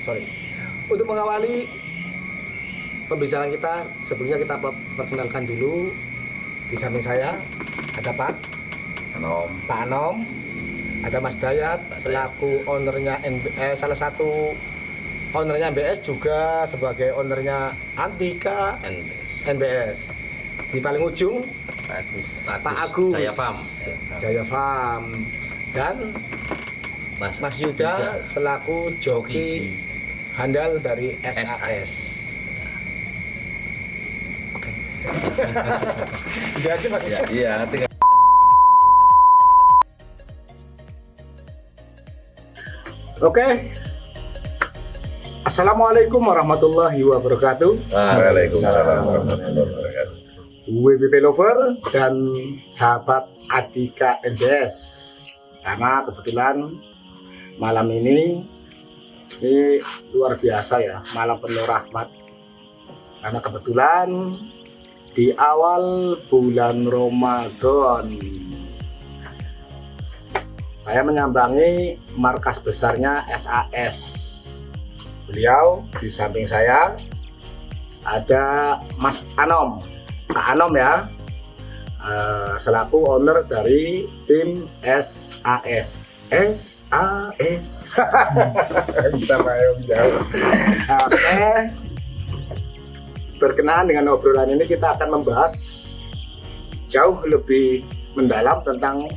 sorry. Untuk mengawali pembicaraan kita, sebelumnya kita perkenalkan dulu. Di samping saya ada Pak Anom, ada Mas Dayat selaku ownernya salah satu ownernya NBS, juga sebagai ownernya Antika NBS. Di paling ujung Pak Agus Jaya Farm dan Mas Yuda selaku joki handal dari SAS. Oke. Udah aja Mas. Iya, Oke. Assalamualaikum warahmatullahi wabarakatuh. Waalaikumsalam warahmatullahi wabarakatuh. WBP Lover dan sahabat Antika NBS. Karena kebetulan malam ini luar biasa ya, malam penuh rahmat. Karena kebetulan di awal bulan Ramadan saya menyambangi markas besarnya SAS. Beliau di samping saya ada Mas Anom, Pak Anom ya, selaku owner dari tim SAS. Bisa bayang jauh. Oke. Berkenaan dengan obrolan ini, kita akan membahas jauh lebih mendalam tentang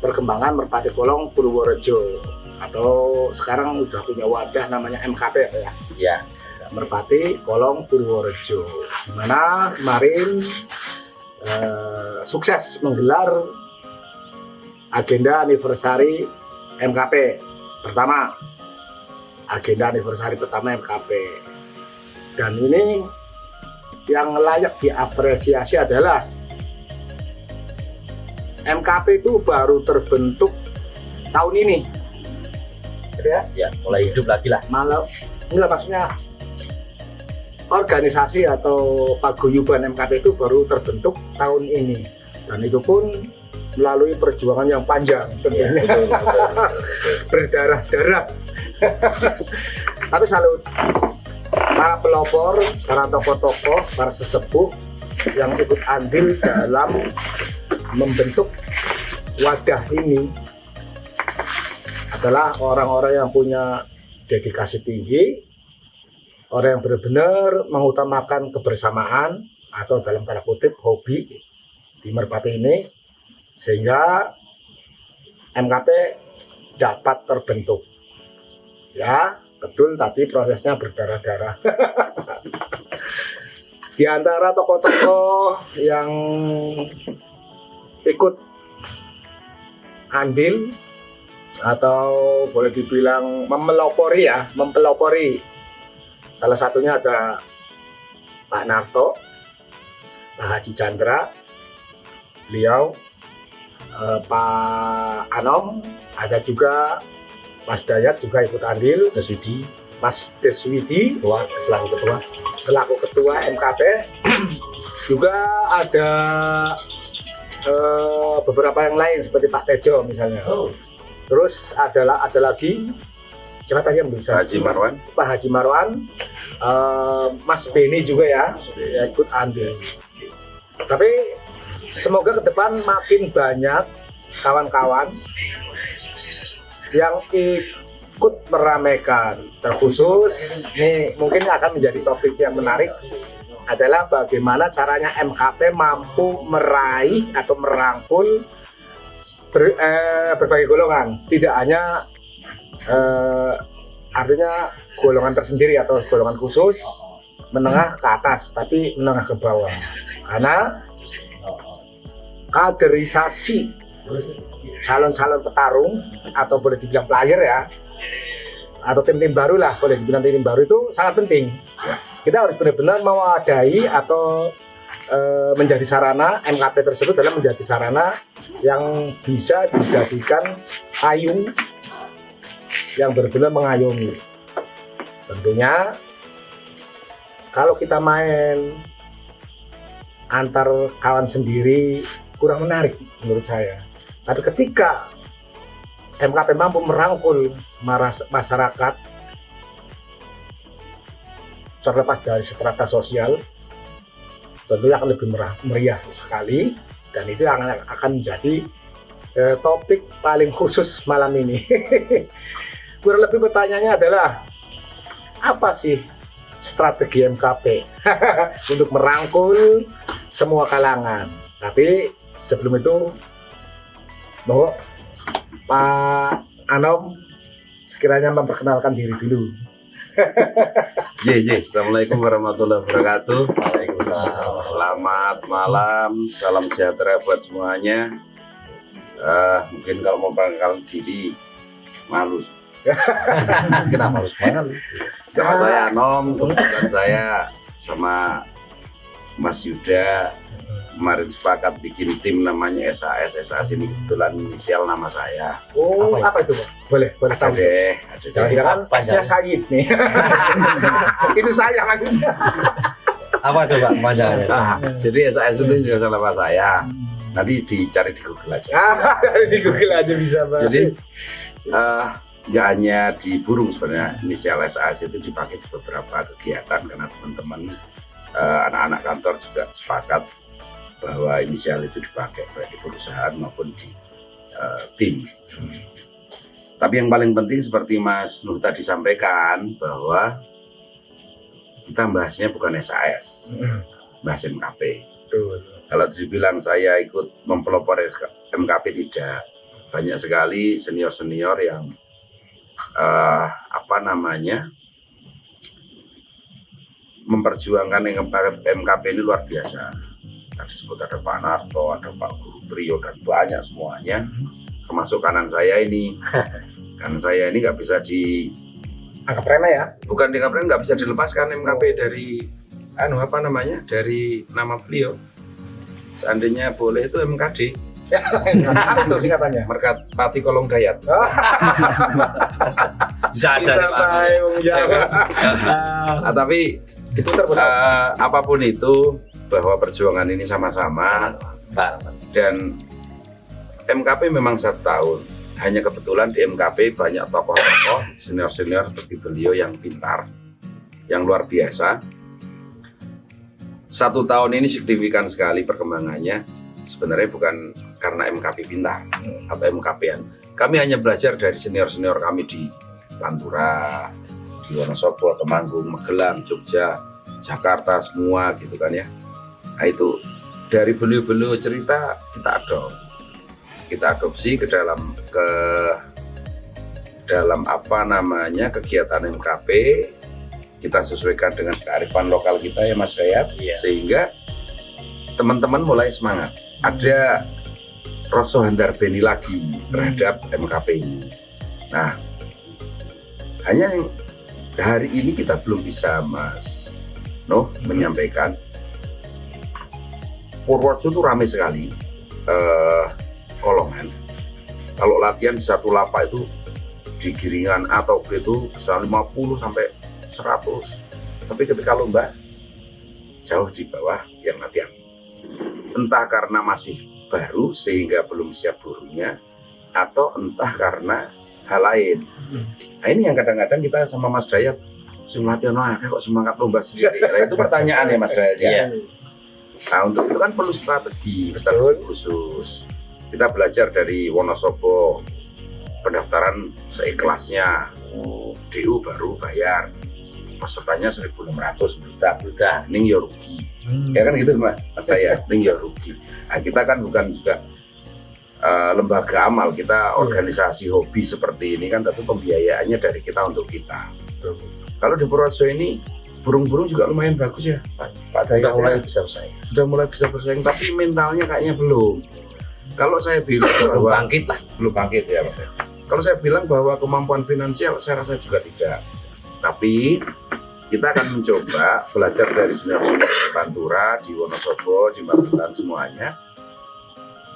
perkembangan Merpati Kolong Purworejo, atau sekarang udah punya wadah namanya MKP ya. Ya. Merpati Kolong Purworejo, dimana kemarin sukses menggelar agenda anniversary MKP pertama, MKP. Dan ini yang layak diapresiasi adalah MKP itu baru terbentuk tahun ini, Ya, mulai hidup lagi lah. malah enggak, maksudnya organisasi atau paguyuban MKP itu baru terbentuk tahun ini, dan itu pun melalui perjuangan yang panjang tentunya. Berdarah-darah. Tapi salut para pelopor, para tokoh-tokoh, para sesepuh yang ikut andil dalam membentuk wadah ini adalah orang-orang yang punya dedikasi tinggi, orang yang benar-benar mengutamakan kebersamaan atau dalam tanda kutip hobi di Merpati ini, sehingga MKP dapat terbentuk. Ya, betul, tadi prosesnya berdarah-darah. Di antara tokoh-tokoh yang ikut andil atau boleh dibilang mempelopori, salah satunya ada Pak Narto, Pak Haji Chandra, beliau, Pak Anom, ada juga Mas Dayat juga ikut andil, Mas Deswidi selaku ketua MKP. Juga ada beberapa yang lain seperti Pak Tejo misalnya. Terus ada lagi siapa tadi yang bisa? Pak Haji Marwan, Mas Beni juga ya ikut andil. Tapi semoga ke depan makin banyak kawan-kawan yang ikut meramaikan. Terkhusus ini mungkin akan menjadi topik yang menarik, adalah bagaimana caranya MKP mampu meraih atau merangkul berbagai golongan, tidak hanya artinya golongan tersendiri atau golongan khusus menengah ke atas, tapi menengah ke bawah. Karena kaderisasi calon-calon petarung atau boleh dibilang player ya, atau tim-tim baru lah, boleh dibilang tim baru itu sangat penting. Kita harus benar-benar mewadahi atau menjadi sarana, MKP tersebut adalah menjadi sarana yang bisa dijadikan payung yang benar-benar mengayomi. Tentunya kalau kita main antar kawan sendiri kurang menarik menurut saya. Tapi ketika MKP mampu merangkul masyarakat terlepas dari strata sosial, tentunya akan lebih meriah sekali, dan itu akan menjadi topik paling khusus malam ini. Kurang lebih pertanyaannya adalah, apa sih strategi MKP untuk merangkul semua kalangan? Tapi sebelum itu, mohon Pak Anom sekiranya memperkenalkan diri dulu. Assalamualaikum warahmatullahi wabarakatuh. Waalaikumsalam. Selamat malam, salam sejahtera buat semuanya. Mungkin kalau mau perkenalkan diri malu. Kenapa harus malu? Nama saya Anom, kebetulan saya sama Mas Yuda kemarin sepakat bikin tim namanya SAS. SAS ini kebetulan inisial nama saya. Oh, apa itu, Pak? Boleh tahu. Ada Jangan-jangan pasnya Said nih. Itu saya maksudnya. Apa coba panjangannya? Jadi SAS itu juga nama saya. Nanti dicari di Google aja. Di Google aja bisa, Pak. Jadi nggak hanya di burung sebenarnya, inisial SAS itu dipakai di beberapa kegiatan karena teman-teman anak-anak kantor juga sepakat bahwa inisial itu dipakai baik di perusahaan maupun di tim. Tapi yang paling penting seperti Mas Nuh tadi sampaikan bahwa kita bahasnya bukan SAS, bahas MKP. Betul. Kalau dibilang saya ikut mempelopor MKP, tidak. Banyak sekali senior-senior yang memperjuangkan MKP ini luar biasa. Tadi disebut ada Pak Narto, ada Pak Guru Trio, dan banyak semuanya. Termasuk kanan saya ini. Kanan saya ini nggak bisa Anggap remeh ya? bukan dianggap nggak bisa dilepaskan MKP dari dari nama beliau. Seandainya boleh itu MKD. Apa tuh singkatannya? Merpati Kolong Dayat. Bisa aja nih, Pak. Tapi Itu terbenar. apapun itu, bahwa perjuangan ini sama-sama, Pak. dan MKP memang 1 tahun. Hanya kebetulan di MKP banyak tokoh-tokoh senior-senior seperti beliau yang pintar, yang luar biasa. 1 tahun ini signifikan sekali perkembangannya. Sebenarnya bukan karena MKP pintar atau MKP-an. Kami hanya belajar dari senior-senior kami di Pantura, di Wonosobo, Temanggung, Magelang, Jogja, Jakarta, semua gitu kan ya. Nah itu dari beliau-beliau cerita kita adopsi ke dalam kegiatan MKP. Kita sesuaikan dengan kearifan lokal kita ya Mas Dayat, sehingga teman-teman mulai semangat. Ada rasa handar beni lagi terhadap MKP ini. Nah, hanya yang hari ini kita belum bisa Mas Nuh menyampaikan. Purworejo itu ramai sekali kolongan. Kalau latihan di satu lapak itu di Giringan atau itu bisa 50 sampai 100. Tapi ketika lomba jauh di bawah yang latihan. Entah karena masih baru sehingga belum siap burungnya, atau entah karena hal lain. Nah ini yang kadang-kadang kita sama Mas Dayat latihan kok semangat lomba sendiri. Nah, itu pertanyaan ya Mas Dayat. Iya. Nah untuk itu kan perlu strategi khusus. Kita belajar dari Wonosobo, pendaftaran seikhlasnya, DU baru bayar, pesertanya 1.600 juta, ini ya rugi. Ya kan gitu Mas Dayat, ini ya rugi. Nah kita kan bukan juga lembaga amal, kita organisasi hobi seperti ini kan, tapi pembiayaannya dari kita untuk kita. Kalau di Purworejo ini burung-burung juga lumayan bagus ya Pak Dayat. Sudah mulai bisa bersaing, tapi mentalnya kayaknya belum. Kalau saya bilang bahwa belum bangkit ya Mas Dayat. Kalau saya bilang bahwa kemampuan finansial, saya rasa juga tidak. Tapi kita akan mencoba belajar dari senior-senior di Pantura, di Wonosobo, di Magelang semuanya.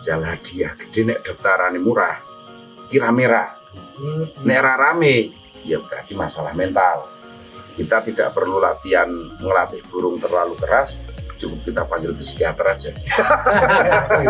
Jalan hadiah gede nek daftaran murah, kira merah. Nek rame, ya berarti masalah mental. Kita tidak perlu ngelatih burung terlalu keras, cukup kita panggil psikiater aja.